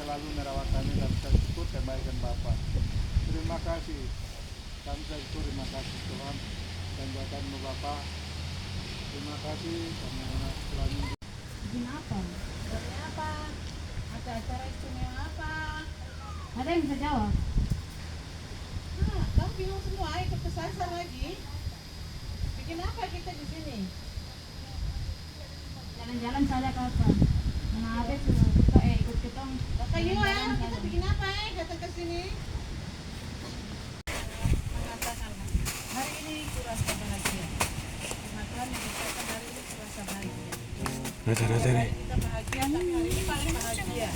selalu merawat kami dan saya syukur kebaikan Bapak. Terima kasih. Kami syukur, terima kasih Tuhan dan buatanmu Bapak. Terima kasih karena setelah minggu. Bikin apa? Dari apa? Ada acara istimewa apa? Ada yang bisa jawab? Nah, kamu bingung semua, ikut kesasar lagi. Bikin apa kita di sini? Jalan-jalan saja kapan? Nah, habis kita ikut kita. Kakak Yuan, kita bikin apa datang ke sini? Mengatakan hari ini kurasa bahagia. Karena Tuhan yang dikatakan hari ini kurasa bahagia. Kita bahagia, tapi hari ini paling bahagia.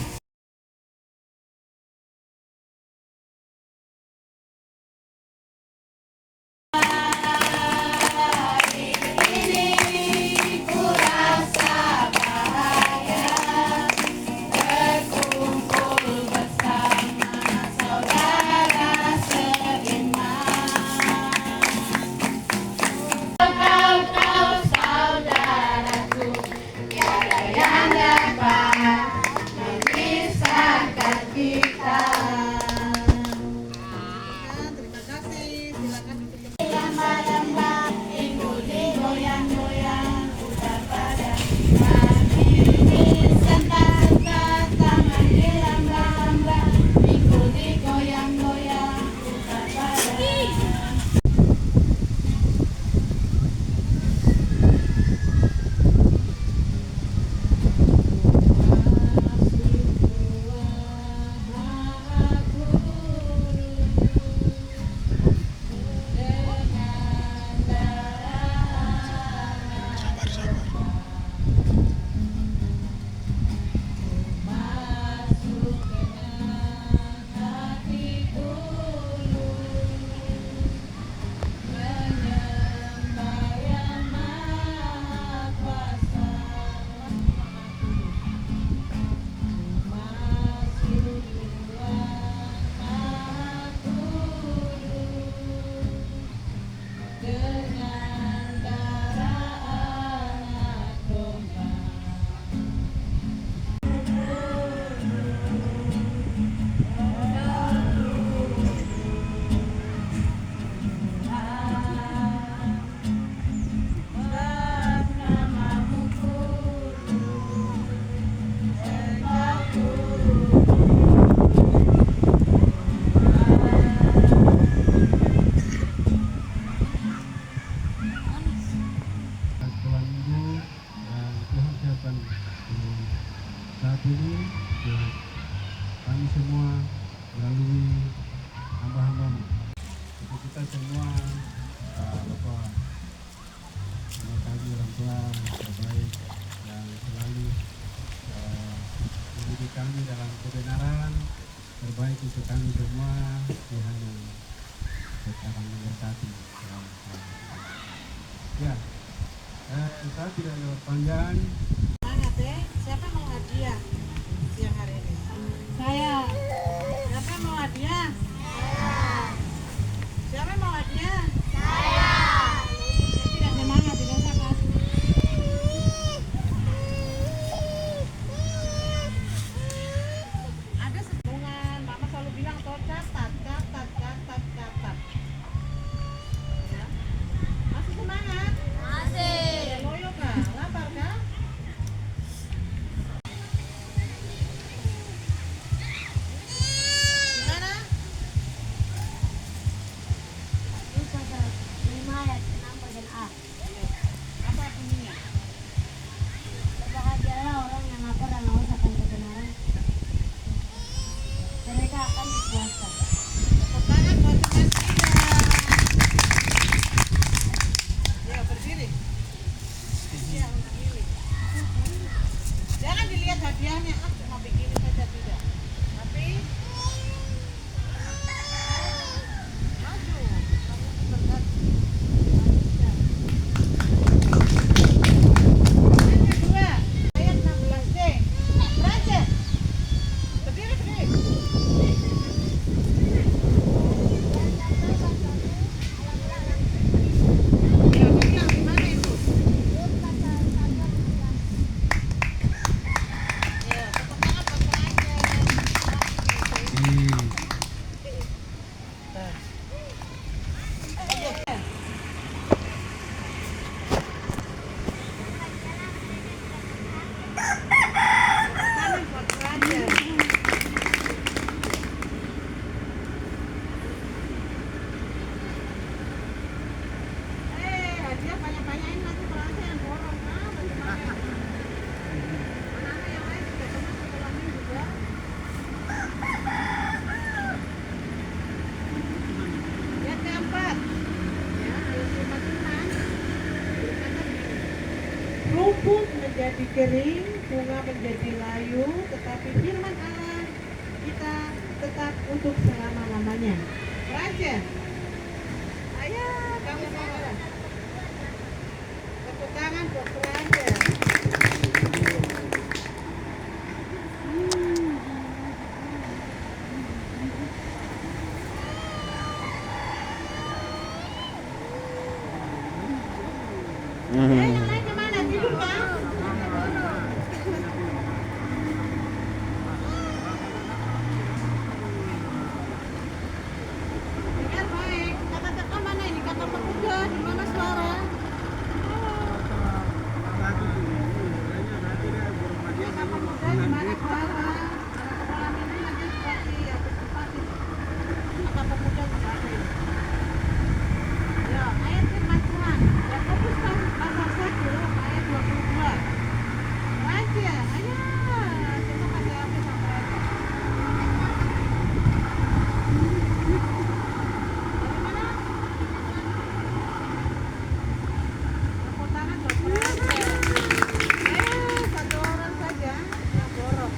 Saat ini kami semua melalui hamba-hambamu untuk kita semua Bapak kami orang tua terbaik yang selalu mendidik kami dalam kebenaran terbaik untuk kami semua. Tuhan yang akan memberkati. Ya, saya tidak lewat panjang. Semangat ya. Siapa mau hadiah siang hari ini? Saya. Siapa mau hadiah? Siapa mau hadiah? Tidak semangat, tidak usah kasih. Ada sebungan. Mama selalu bilang toh catat. Ya. Masih semangat? Ya, loyo kah? Lapar kah? Gimana? Apa bunyinya? Berbahagialah orang yang lapar dan haus akan kebenaran. Mereka akan dipuaskan. Tepuk tangan buat teman kita. Ya, berdiri. Ya, berdiri. Jangan dilihat hadiahnya, cuma begini saja tidak. Tapi maju, kamu diberkati. Yang kedua, ayat 16D. Raja, berdiri. Ya, bilang gimana itu? Ya, tepuk menjadi kering, bunga menjadi layu, tetapi firman Allah kita tetap untuk selama-lamanya. Raja, ayo kamu mau. Tepuk tangan buat Raja. Yang lain kemana? Tidur kan? Dengar baik. Kata-kata mana ini? Kata pemuda. Di mana suara? Kata pemuda di mana suara? Kalau malam ini nanti seperti antisipasi. Kata pemuda seperti. Ya, ayat firman Tuhan. Yakobus pasal 1 ayat 22. Raja, ayo. Kita kasih apa sama Raja? Dari mana? Tepuk tangan buat Raja. Satu orang saja yang borong.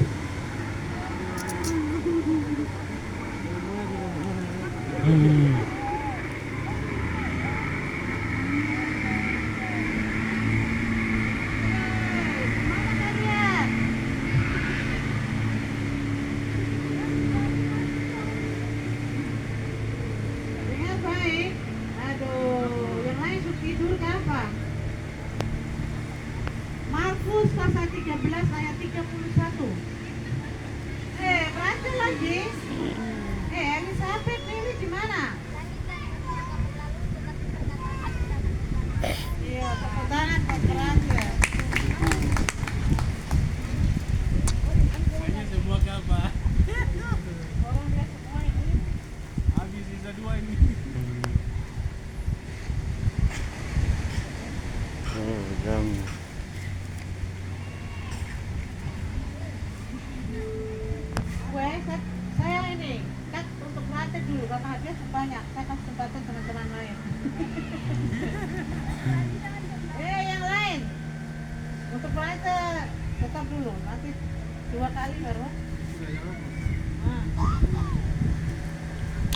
Mana kalian? Dengar baik. Aduh, yang lain sudah tidur ke apa? Markus pasal 13 ayat 31. Baca lagi. Elizabeth ini di mana? Iya, tepuk tangan buat Raja. Ini semua kabar. Orang dia semua ini. Habis sisa 2 ini. Saya ini kan untuk Raja dulu karena hadiah sebanyak. Saya kasih kesempatan teman-teman lain. Yang lain untuk Raja tetap dulu. Nanti 2 kali baru.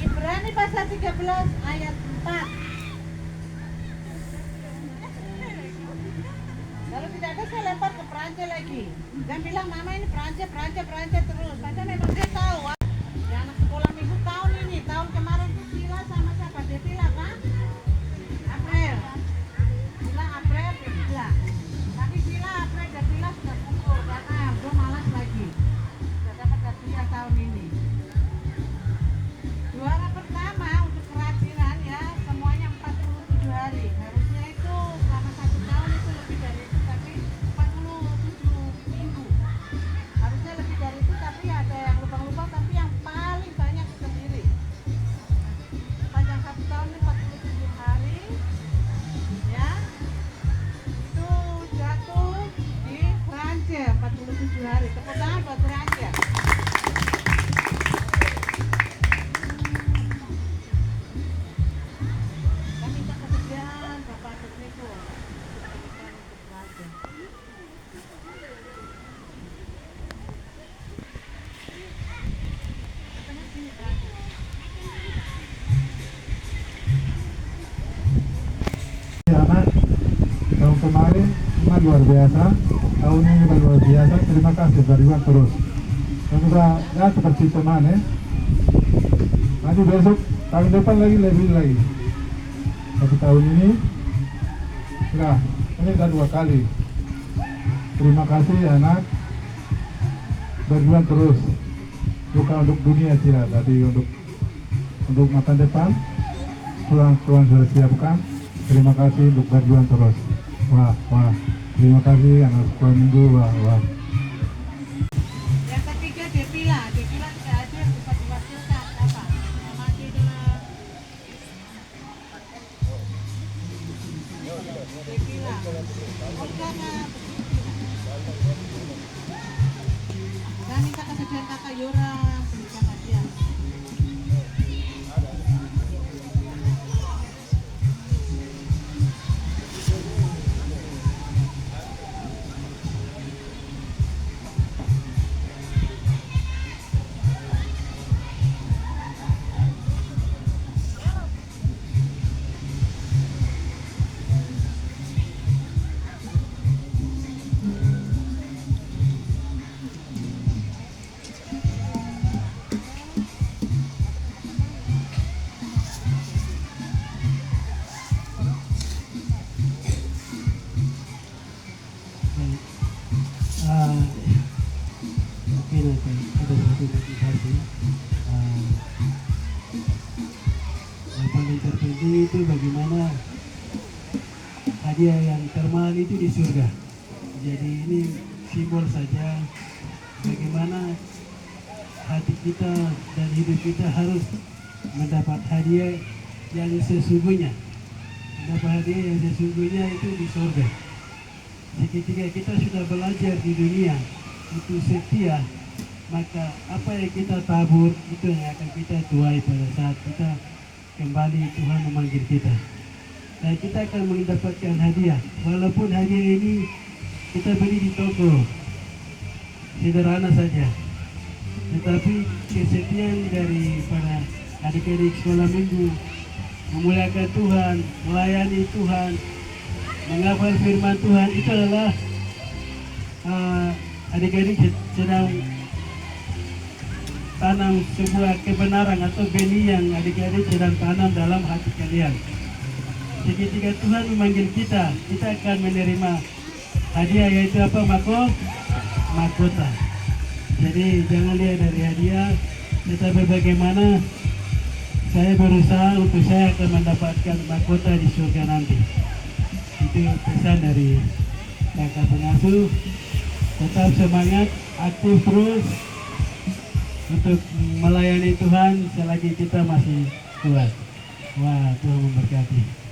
Ibrani pasal 13 ayat 4. Kalau tidak ada saya lempar ke Pranja lagi. Dan bilang mama ini Pranja terus. Padahal memang dia tahu. Ya, anak sekolah minggu tahun ini, tahun kemarin tuh Sila sama siapa? Devila kan? April. Sila April, Devila. Tapi Sila April, Devila sudah kumpul karena gue malas lagi. Sudah dapat hadiah tahun ini. Juara pertama untuk kerajinan ya, semuanya 47 hari. Harusnya itu selama 1 tahun itu lebih dari itu, tapi 47 minggu. Harusnya lebih dari itu, tapi ada yang lubang-lubang, tapi yang paling banyak itu sendiri. Panjang 1 tahun ini 47 hari. Ya. Itu jatuh di Raja 47 hari. Tepuk tangan buat Raja. Kami minta kesediaan Bapak Tekniko untuk berikan untuk Raja. Katanya sini, Raja. Anak tahun kemarin memang luar biasa, tahun ini juga luar biasa. Terima kasih berjuang terus. Semoga ya seperti teman ya. Nanti besok tahun depan lebih lagi. Tapi tahun ini sudah ini sudah 2 kali. Terima kasih anak berjuang terus. Bukan untuk dunia tidak, tapi untuk masa depan. Tuhan sudah siapkan. Terima kasih untuk berjuang terus. Wah. Terima kasih anak sekolah minggu. Wah. Yang ketiga Devila tidak hadir, bisa diwakilkan apa? Maju dulu. Devila. Dan minta kesediaan kakak Yura berikan hadiah. mungkin ada satu motivasi. Yang paling terpenting itu bagaimana hadiah yang termahal itu di surga. Jadi ini simbol saja bagaimana hati kita dan hidup kita harus mendapat hadiah yang sesungguhnya. Mendapat hadiah yang sesungguhnya itu di surga. Ketika kita sudah belajar di dunia itu setia, maka apa yang kita tabur itu yang akan kita tuai pada saat kita kembali Tuhan memanggil kita. Dan kita akan mendapatkan hadiah, walaupun hadiah ini kita beli di toko, sederhana saja. Tetapi kesetiaan dari para adik-adik sekolah minggu, memuliakan Tuhan, melayani Tuhan, menghafal firman Tuhan, itu adalah adik-adik sedang tanam sebuah kebenaran atau benih yang adik-adik sedang tanam dalam hati kalian. Ketika Tuhan memanggil kita, kita akan menerima hadiah, yaitu apa? Mahkota. Jadi jangan lihat dari hadiah, tetapi bagaimana saya berusaha untuk saya akan mendapatkan mahkota di surga nanti. Itu pesan dari kakak pengasuh. Tetap semangat, aktif terus untuk melayani Tuhan selagi kita masih kuat. Wah, Tuhan memberkati.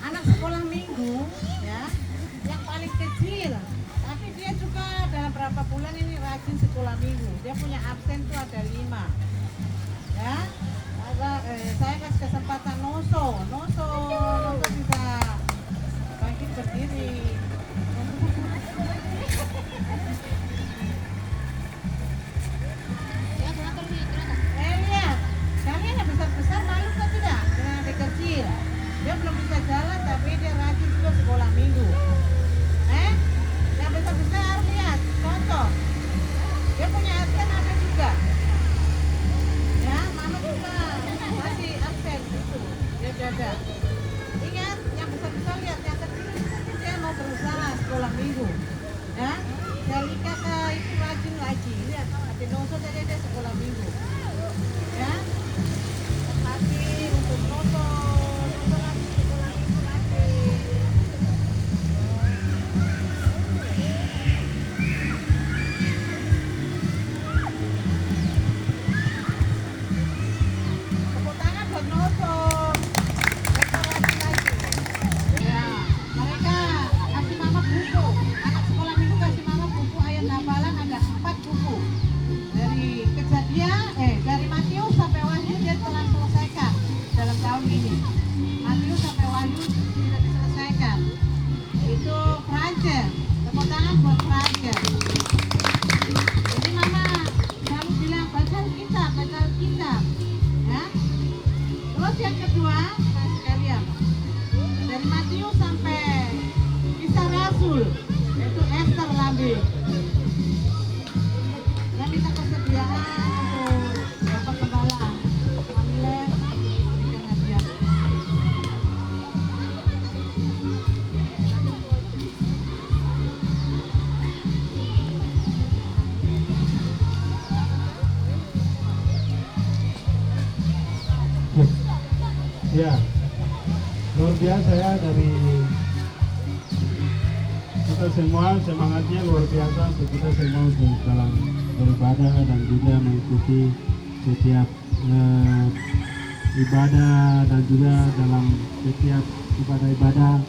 Anak sekolah minggu ya, yang paling kecil, tapi dia juga dalam berapa bulan ini rajin sekolah minggu. Dia punya absen tuh ada 5 ya. Saya kasih kesempatan Noso bisa bangkit berdiri. Lihat, kalian yang besar-besar malu kan tidak dengan adik kecil? Dia belum bisa jalan tapi dia rajin juga sekolah minggu. Yang besar-besar lihat, contoh. Pinoso jadi dia sekolah minggu. Ya, kasih untuk Noto lagi sekolah minggu lagi. Tepuk tangan buat Noto. Ya, mereka kasih mama buku. Anak sekolah minggu kasih mama buku ayat hafalan ada 4 buku. Dari Matius sampai Wahyu dia telah selesaikan dalam tahun ini. Matius sampai Wahyu sudah diselesaikan. Itu Prancis. Tepuk tangan buat Prancis. Jadi mama selalu bilang baca Alkitab. Ya. Terus yang kedua, sekalian. Dari Matius sampai Kisah Rasul, yaitu Esther Lambe. Yang minta kesediaan untuk Bapak Kepala Pamilet memberikan hadiah. Ya, luar biasa ya dari kita semua, semangatnya luar biasa untuk kita semua untuk dalam beribadah dan juga mengikuti setiap ibadah dan juga dalam setiap ibadah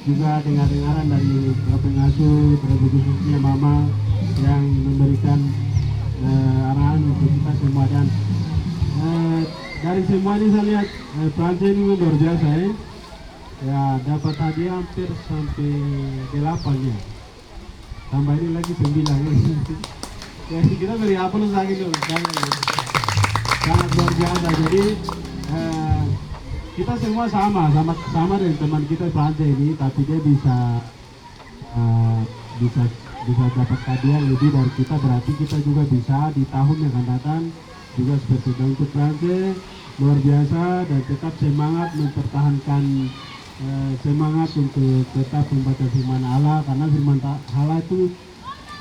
juga dengar-dengaran dari pengasuh, terlebih khususnya Mama yang memberikan arahan untuk kita semua. Dan dari semua ini saya lihat Prancis ini luar biasa ya. Ya, dapat hadiah hampir sampai 8 ya. Tambah ini lagi 9 ya. Ya, kita beri aplaus lagi dulu. Sangat luar biasa. Jadi kita semua sama dengan teman kita Prancis ini, tapi dia bisa dapat hadiah lebih dari kita, berarti kita juga bisa di tahun yang akan datang juga seperti itu. Untuk Prancis luar biasa dan tetap semangat mempertahankan semangat untuk tetap membaca firman Allah, karena firman Allah itu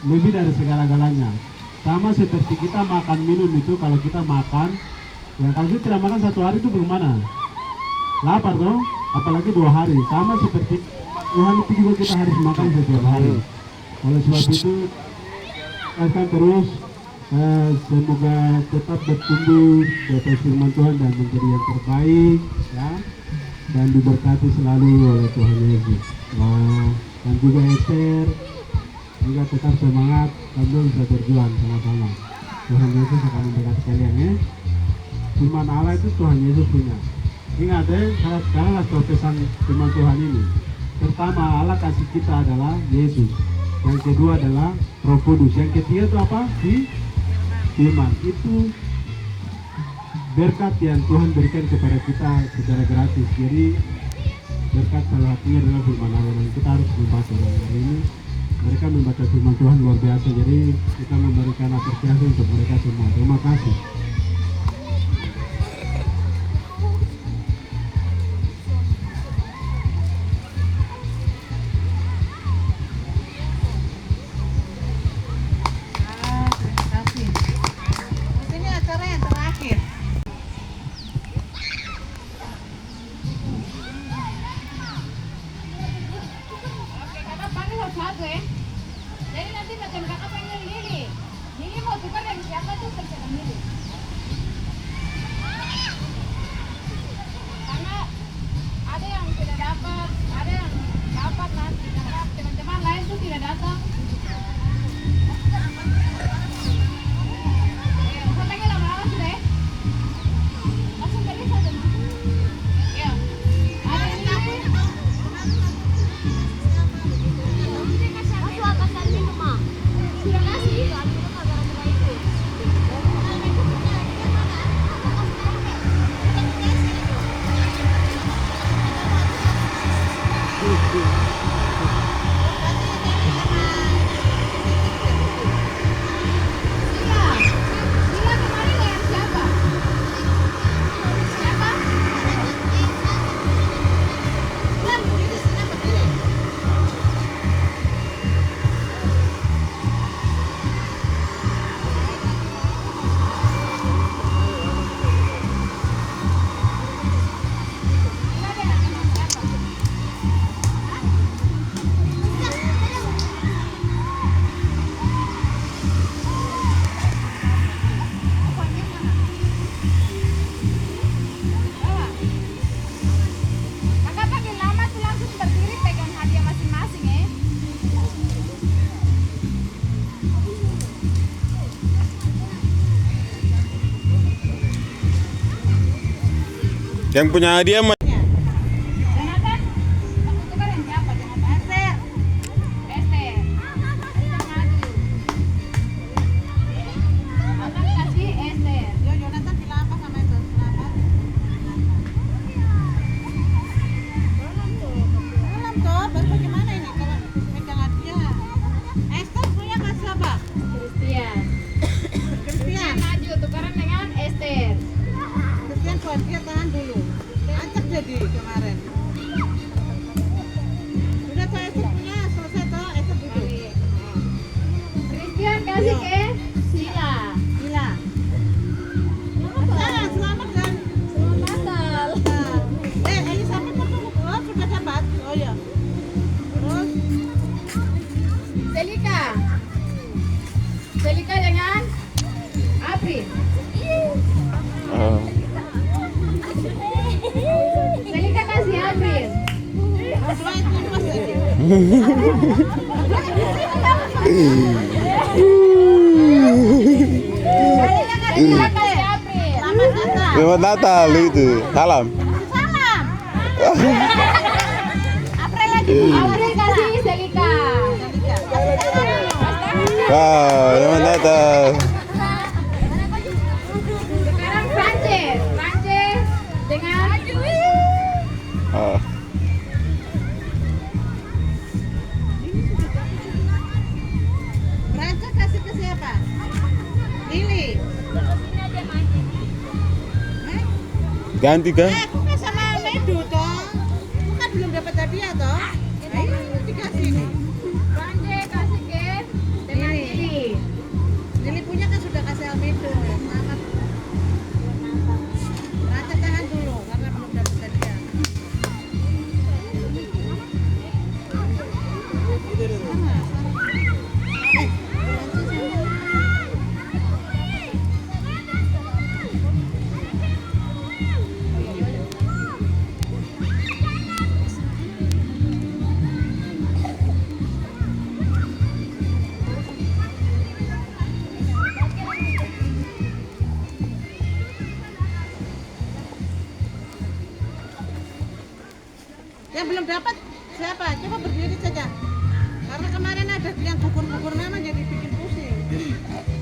lebih dari segala-galanya. Sama seperti kita makan minum itu, kalau kita makan, ya kalau kita tidak makan 1 hari itu bagaimana? Lapar dong, apalagi 2 hari. Sama seperti Tuhan itu juga kita harus makan setiap hari. Oleh sebab itu, akan terus semoga tetap bertumbuh di atas firman Tuhan dan menjadi yang terbaik, ya, dan diberkati selalu oleh Tuhan Yesus. Dan juga Esther juga tetap semangat, kami bisa berjuang sama-sama. Tuhan Yesus akan memberkati kalian ya. Firman Allah itu Tuhan Yesus punya. Ingat ya, saya sekarang kasih pesan firman Tuhan ini. Pertama, Allah kasih kita adalah Yesus. Yang kedua adalah Roh Kudus. Yang ketiga itu apa? Firman. Itu berkat yang Tuhan berikan kepada kita secara gratis. Jadi berkat salah satunya adalah firman Allah, dan kita harus membaca. Hari ini mereka membaca firman Tuhan luar biasa. Jadi kita memberikan apresiasi untuk mereka semua. Terima kasih. Jadi nanti macam kakak panggil Lili mau tukar dengan siapa tuh terserah Lili. Karena ada yang tidak dapat, ada yang dapat nanti, karena teman-teman lain tuh tidak datang. Saya panggil lama-lama sudah ya. Langsung tadi saja. Ya. Ada yang dapat. Sudah kasih, Yang punya hadiah mah. Jonathan, aku tukarin siapa? Jonathan. Esther. Esther. Esther maju. Akan kasih Esther. Yo, Jonathan bilang apa sama itu? Selamat. Belum toh, baru bagaimana ini kalau megang hadiah? Esther punya kasih siapa? Christian. Christian. Maju tukaran dengan Esther. Christian buat dia tahan dulu. Acak jadi kemarin. Sudah toh Esther punya, selesai toh Esther duduk. Christian kasih ke Sila. Gila. Nah, selamat kan? Selamat Natal. Ini sampai foto oh, sudah dapat. Oh ya. Terus Selika. Selika dengan April. Oh. Selika kasih April. dua itu masih. Selika kasih April. Selamat Natal. Selamat Natal itu. Salam. Salam. April lagi. April kasih Selika. Wow, selamat Natal. Sekarang Frances. Frances dengan Oh. Raja kasih ke siapa? Lili. Ganti kan? Aku kan sama Medu toh. Aku kan belum dapat hadiah toh. Ayo dikasih nih. Frances kasih ke dengan Lili. Lili punya kan sudah kasih Almedo ya. Selamat. Raja tahan dulu karena belum dapat hadiah. Yang belum dapat siapa? Coba berdiri saja. Karena kemarin ada yang gugur-gugur nama jadi bikin pusing.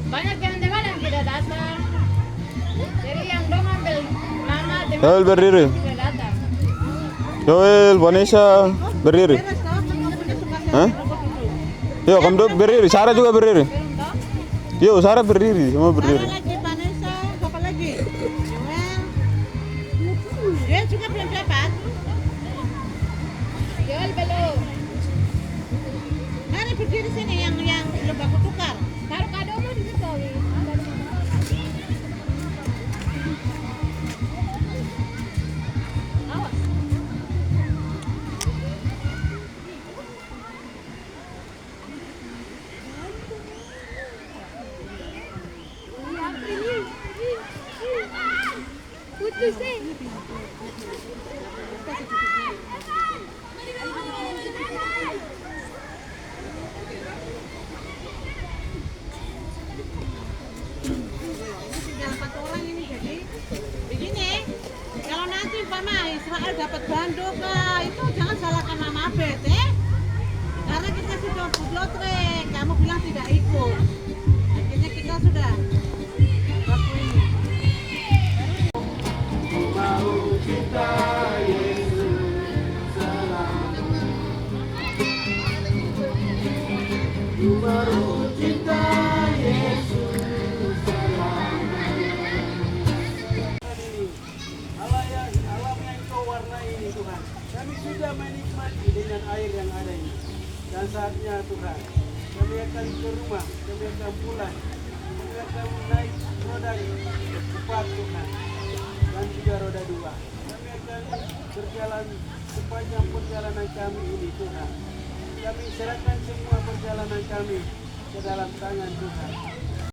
Banyak teman-teman yang tidak datang. Jadi yang dong ambil nama teman Joel berdiri. tidak datang. Joel, Vanessa berdiri. Beres toh, kan kamunya suka Hah? selfie dulu. Yuk, kamu berdiri. Sarah juga berdiri. Belum toh? Yuk, Sarah berdiri. Semua Sarah berdiri. lagi, Vanessa, siapa lagi? Joel. Joel juga belum dapat. Joel belum. Mari berdiri sini yang belum aku tukar. Taruh kadomu di situ. Awas. Putus sih. Tinggal 4 orang ini jadi begini. Kalau nanti umpama Israel dapat bando kah, itu jangan salahkan Mama Abed karena kita sudah food lotre, kamu bilang tidak ikut. Akhirnya kita sudah waktu ini. Alam yang kau warnai ini Tuhan. Kami sudah menikmati dengan air yang ada ini. Dan saatnya Tuhan, kami akan ke rumah, kami akan pulang, kami akan naik roda 4 Tuhan, dan juga roda 2. Kami akan berjalan sepanjang perjalanan kami ini Tuhan. Kami serahkan semua perjalanan kami ke dalam tangan Tuhan.